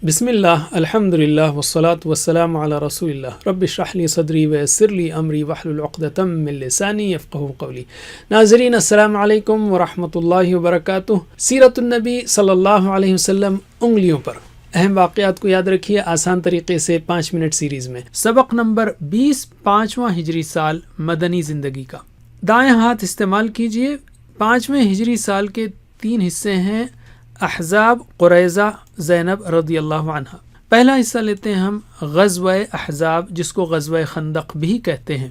بسم اللہ الحمد للہ والصلاة والسلام علی رسول اللہ رب اشرح لی صدری ویسر لی امری واحلل عقدۃ من لسانی یفقہوا قولی۔ ناظرین السلام علیکم ورحمۃ اللہ وبرکاتہ۔ سیرت النبی صلی اللہ علیہ وسلم انگلیوں پر، اہم واقعات کو یاد رکھیے آسان طریقے سے 5 منٹ سیریز میں۔ سبق نمبر 20، 5واں ہجری سال مدنی زندگی کا۔ دائیں ہاتھ استعمال کیجئے۔ 5ویں ہجری سال کے 3 حصے ہیں: احزاب، قریظہ، زینب رضی اللہ عنہ۔ پہلا حصہ لیتے ہیں ہم غزوہ احزاب، جس کو غزوہ خندق بھی کہتے ہیں۔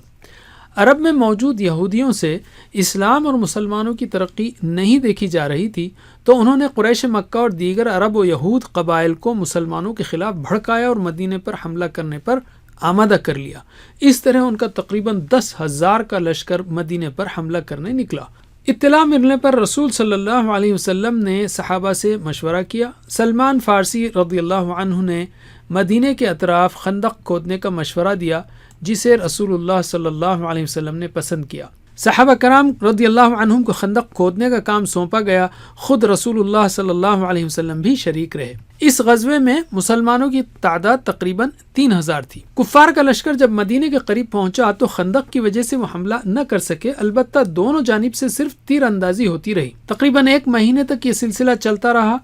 عرب میں موجود یہودیوں سے اسلام اور مسلمانوں کی ترقی نہیں دیکھی جا رہی تھی، تو انہوں نے قریش مکہ اور دیگر عرب و یہود قبائل کو مسلمانوں کے خلاف بھڑکایا اور مدینے پر حملہ کرنے پر آمادہ کر لیا۔ اس طرح ان کا تقریباً 10,000 کا لشکر مدینے پر حملہ کرنے نکلا۔ اطلاع ملنے پر رسول صلی اللہ علیہ وسلم نے صحابہ سے مشورہ کیا۔ سلمان فارسی رضی اللہ عنہ نے مدینے کے اطراف خندق کھودنے کا مشورہ دیا، جسے رسول اللہ صلی اللہ علیہ وسلم نے پسند کیا۔ صحابہ کرام رضی اللہ عنہم کو خندق کھودنے کا کام سونپا گیا، خود رسول اللہ صلی اللہ علیہ وسلم بھی شریک رہے۔ اس غزوے میں مسلمانوں کی تعداد تقریباً 3,000 تھی۔ کفار کا لشکر جب مدینے کے قریب پہنچا تو خندق کی وجہ سے وہ حملہ نہ کر سکے، البتہ دونوں جانب سے صرف تیر اندازی ہوتی رہی۔ تقریباً 1 مہینے تک یہ سلسلہ چلتا رہا۔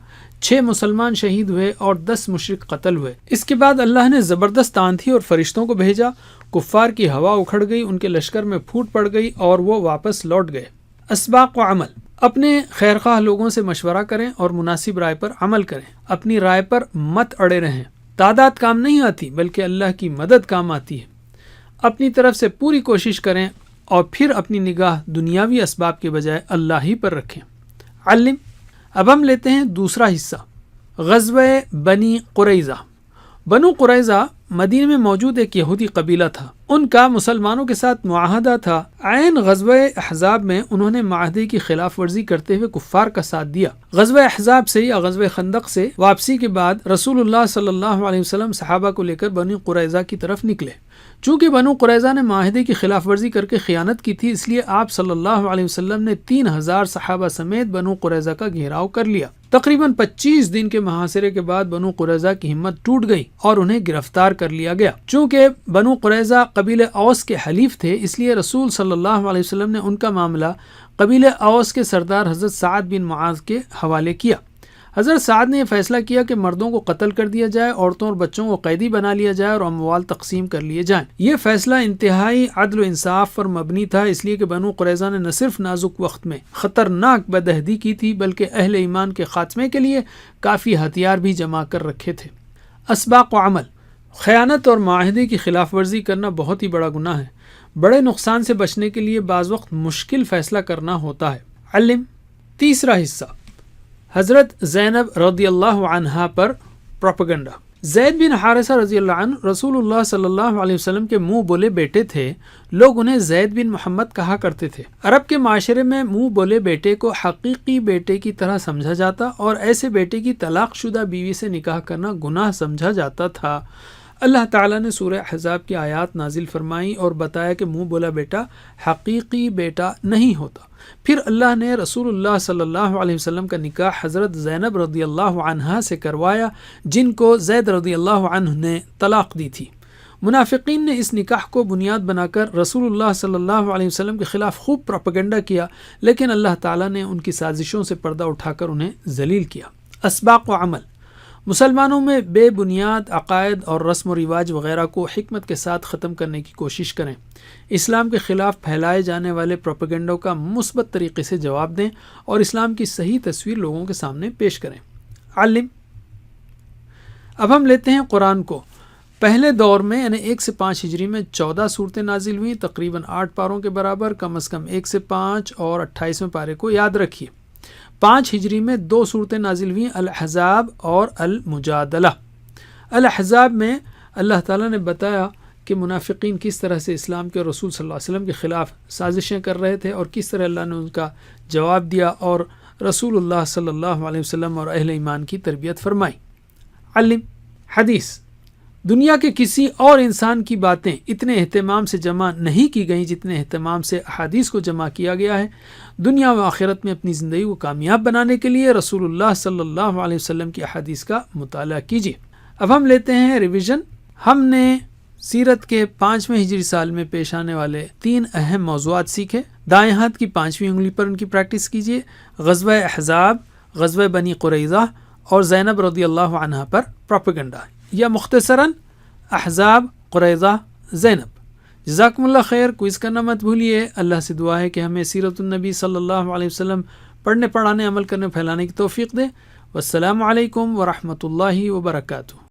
6 مسلمان شہید ہوئے اور 10 مشرک قتل ہوئے۔ اس کے بعد اللہ نے زبردست آندھی اور فرشتوں کو بھیجا، کفار کی ہوا اکھڑ گئی، ان کے لشکر میں پھوٹ پڑ گئی اور وہ واپس لوٹ گئے۔ اسباق و عمل: اپنے خیرخواہ لوگوں سے مشورہ کریں اور مناسب رائے پر عمل کریں۔ اپنی رائے پر مت اڑے رہیں۔ تعداد کام نہیں آتی، بلکہ اللہ کی مدد کام آتی ہے۔ اپنی طرف سے پوری کوشش کریں اور پھر اپنی نگاہ دنیاوی اسباب کے بجائے اللہ ہی پر رکھیں۔ علم: اب ہم لیتے ہیں دوسرا حصہ، غزوہ بنی قریظہ۔ بنو قریظہ مدینے میں موجود ایک یہودی قبیلہ تھا۔ ان کا مسلمانوں کے ساتھ معاہدہ تھا۔ عین غزوہ احزاب میں انہوں نے معاہدے کی خلاف ورزی کرتے ہوئے کفار کا ساتھ دیا۔ غزوہ احزاب سے یا غزوہ خندق سے واپسی کے بعد رسول اللہ صلی اللہ علیہ وسلم صحابہ کو لے کر بنو قریظہ کی طرف نکلے۔ چونکہ بنو قریظہ نے معاہدے کی خلاف ورزی کر کے خیانت کی تھی، اس لیے آپ صلی اللہ علیہ وسلم نے 3,000 صحابہ سمیت بنو قریظہ کا گھیراؤ کر لیا۔ تقریباً 25 دن کے محاصرے کے بعد بنو قریظہ کی ہمت ٹوٹ گئی اور انہیں گرفتار کر لیا گیا۔ چونکہ بنو قریظہ قبیلہ اوس کے حلیف تھے، اس لیے رسول صلی اللہ علیہ وسلم نے ان کا معاملہ قبیلہ اوس کے سردار حضرت سعد بن معاذ کے حوالے کیا۔ حضرت سعد نے یہ فیصلہ کیا کہ مردوں کو قتل کر دیا جائے، عورتوں اور بچوں کو قیدی بنا لیا جائے اور اموال تقسیم کر لیے جائیں۔ یہ فیصلہ انتہائی عدل و انصاف پر مبنی تھا، اس لیے کہ بنو قریظہ نے نہ صرف نازک وقت میں خطرناک بدعہدی کی تھی، بلکہ اہل ایمان کے خاتمے کے لیے کافی ہتھیار بھی جمع کر رکھے تھے۔ اسباق و عمل: خیانت اور معاہدے کی خلاف ورزی کرنا بہت ہی بڑا گناہ ہے۔ بڑے نقصان سے بچنے کے لیے بعض وقت مشکل فیصلہ کرنا ہوتا ہے۔ علم: تیسرا حصہ، حضرت زینب رضی اللہ عنہا پر پروپیگنڈا۔ زید بن حارثہ رضی اللہ عنہ رسول اللہ صلی اللہ علیہ وسلم کے منہ بولے بیٹے تھے۔ لوگ انہیں زید بن محمد کہا کرتے تھے۔ عرب کے معاشرے میں منہ بولے بیٹے کو حقیقی بیٹے کی طرح سمجھا جاتا اور ایسے بیٹے کی طلاق شدہ بیوی سے نکاح کرنا گناہ سمجھا جاتا تھا۔ اللہ تعالیٰ نے سورہ احزاب کی آیات نازل فرمائیں اور بتایا کہ منہ بولا بیٹا حقیقی بیٹا نہیں ہوتا۔ پھر اللہ نے رسول اللہ صلی اللہ علیہ وسلم کا نکاح حضرت زینب رضی اللہ عنہا سے کروایا، جن کو زید رضی اللہ عنہ نے طلاق دی تھی۔ منافقین نے اس نکاح کو بنیاد بنا کر رسول اللہ صلی اللہ علیہ وسلم کے خلاف خوب پروپیگنڈا کیا، لیکن اللہ تعالیٰ نے ان کی سازشوں سے پردہ اٹھا کر انہیں ذلیل کیا۔ اسباق و عمل: مسلمانوں میں بے بنیاد عقائد اور رسم و رواج وغیرہ کو حکمت کے ساتھ ختم کرنے کی کوشش کریں۔ اسلام کے خلاف پھیلائے جانے والے پروپیگنڈوں کا مثبت طریقے سے جواب دیں اور اسلام کی صحیح تصویر لوگوں کے سامنے پیش کریں۔ علم: اب ہم لیتے ہیں قرآن کو۔ پہلے دور میں یعنی 1 سے 5 ہجری میں 14 صورتیں نازل ہوئیں، تقریباً 8 پاروں کے برابر، کم از کم 1 سے 5 اور 28ویں پارے کو یاد رکھیے۔ 5 ہجری میں 2 صورتیں نازل ہوئیں، الاحزاب اور المجادلہ۔ الاحزاب میں اللہ تعالیٰ نے بتایا کہ منافقین کس طرح سے اسلام کے رسول صلی اللہ علیہ وسلم کے خلاف سازشیں کر رہے تھے اور کس طرح اللہ نے ان کا جواب دیا اور رسول اللہ صلی اللہ علیہ وسلم اور اہل ایمان کی تربیت فرمائی۔ علم: حدیث: دنیا کے کسی اور انسان کی باتیں اتنے اہتمام سے جمع نہیں کی گئیں جتنے اہتمام سے احادیث کو جمع کیا گیا ہے۔ دنیا و آخرت میں اپنی زندگی کو کامیاب بنانے کے لیے رسول اللہ صلی اللہ علیہ وسلم کی احادیث کا مطالعہ کیجیے۔ اب ہم لیتے ہیں ریویژن. ہم نے سیرت کے 5ویں ہجری سال میں پیش آنے والے 3 اہم موضوعات سیکھے. دائیں ہاتھ کی 5ویں انگلی پر ان کی پریکٹس کیجیے. غزوہ احزاب، غزوہ بنی قریظہ اور زینب رضی اللہ عنہا پر پروپیگنڈا، یا مختصراً احزاب، قریظہ، زینب. جزاکم اللہ خیر. کوئز کرنا مت بھولیے. اللہ سے دعا ہے کہ ہمیں سیرت النبی صلی اللہ علیہ وسلم پڑھنے، پڑھانے، عمل کرنے، پھیلانے کی توفیق دے. والسلام علیکم ورحمۃ اللہ وبرکاتہ.